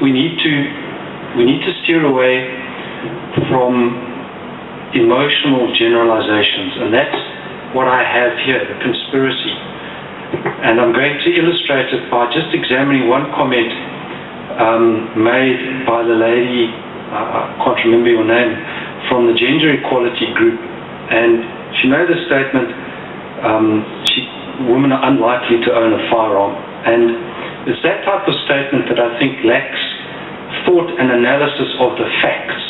we need to steer away from emotional generalizations, and that's what I have here, the conspiracy. And I'm going to illustrate it by just examining one comment made by the lady, I can't remember your name, from the gender equality group, and she made a statement, women are unlikely to own a firearm, and it's that type of statement that I think lacks thought and analysis of the facts.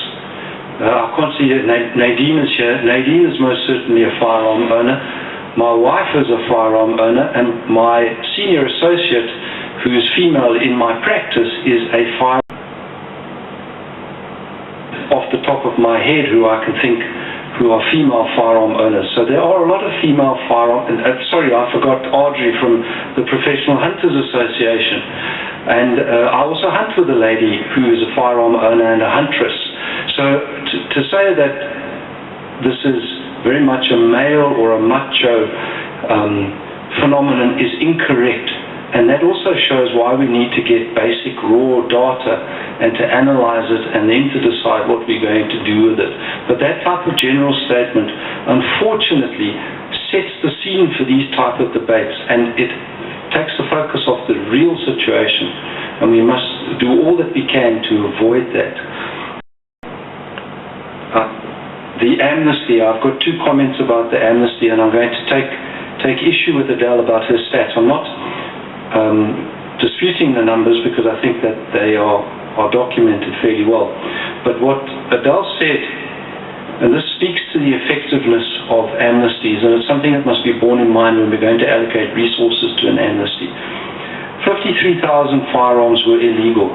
I can't see Nadine is here. Nadine is most certainly a firearm owner. My wife is a firearm owner, and my senior associate, who is female in my practice, is a firearm. Off the top of my head, who I can think who are female firearm owners. So there are a lot of female firearm, sorry, I forgot Audrey from the Professional Hunters Association. And I also hunt with a lady who is a firearm owner and a huntress. So to say that this is very much a male or a macho phenomenon is incorrect. And that also shows why we need to get basic raw data and to analyze it and then to decide what we're going to do with it. But that type of general statement, unfortunately, sets the scene for these type of debates, and it takes the focus off the real situation, and we must do all that we can to avoid that. The amnesty, I've got two comments about the amnesty, and I'm going to take issue with Adele about her stats. I'm not disputing the numbers because I think that they are documented fairly well. But what Adele said, and this speaks to the effectiveness of amnesties, and it's something that must be borne in mind when we're going to allocate resources to an amnesty. 53,000 firearms were illegal.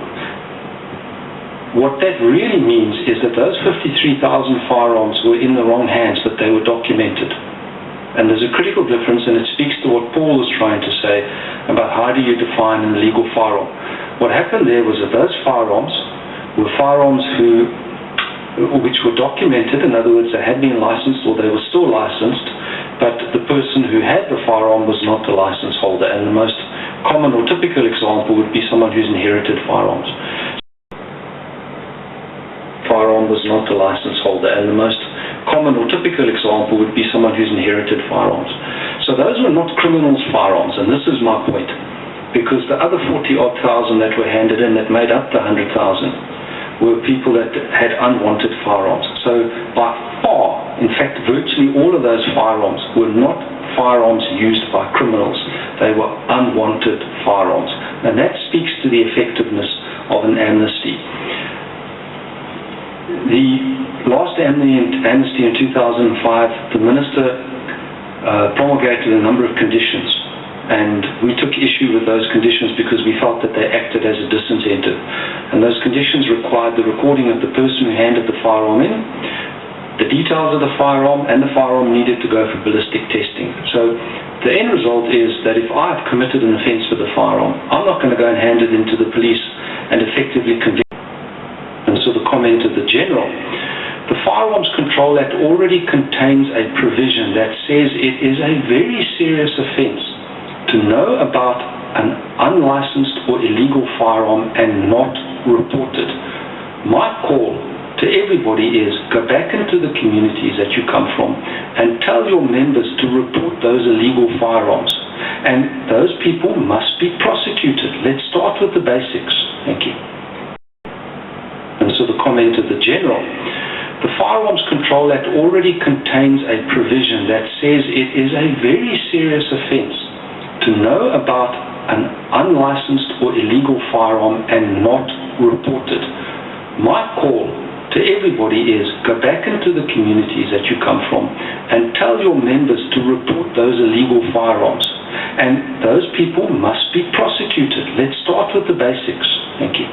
What that really means is that those 53,000 firearms were in the wrong hands, but they were documented. And there's a critical difference, and it speaks to what Paul was trying to say about how do you define an illegal firearm. What happened there was that those firearms were firearms which were documented. In other words, they had been licensed or they were still licensed, but the person who had the firearm was not the license holder. And the most common or typical example would be someone who's inherited firearms. Firearm was not the license holder, and the most common or typical example would be someone who's inherited firearms. So those were not criminals' firearms, and this is my point, because the other 40-odd thousand that were handed in that made up the 100,000 were people that had unwanted firearms. So by far, in fact, virtually all of those firearms were not firearms used by criminals. They were unwanted firearms, and that speaks to the effectiveness of an amnesty. The last amnesty in 2005, the minister promulgated a number of conditions, and we took issue with those conditions because we felt that they acted as a disincentive. And those conditions required the recording of the person who handed the firearm in, the details of the firearm, and the firearm needed to go for ballistic testing. So the end result is that if I've committed an offense with a firearm, I'm not going to go and hand it into the police and effectively convict. And so the comment of the general, the Firearms Control Act already contains a provision that says it is a very serious offense to know about an unlicensed or illegal firearm and not report it. My call to everybody is go back into the communities that you come from and tell your members to report those illegal firearms. And those people must be prosecuted. Let's start with the basics. Thank you. And so the comment of the general, the Firearms Control Act already contains a provision that says it is a very serious offense to know about an unlicensed or illegal firearm and not report it. My call to everybody is go back into the communities that you come from and tell your members to report those illegal firearms. And those people must be prosecuted. Let's start with the basics. Thank you.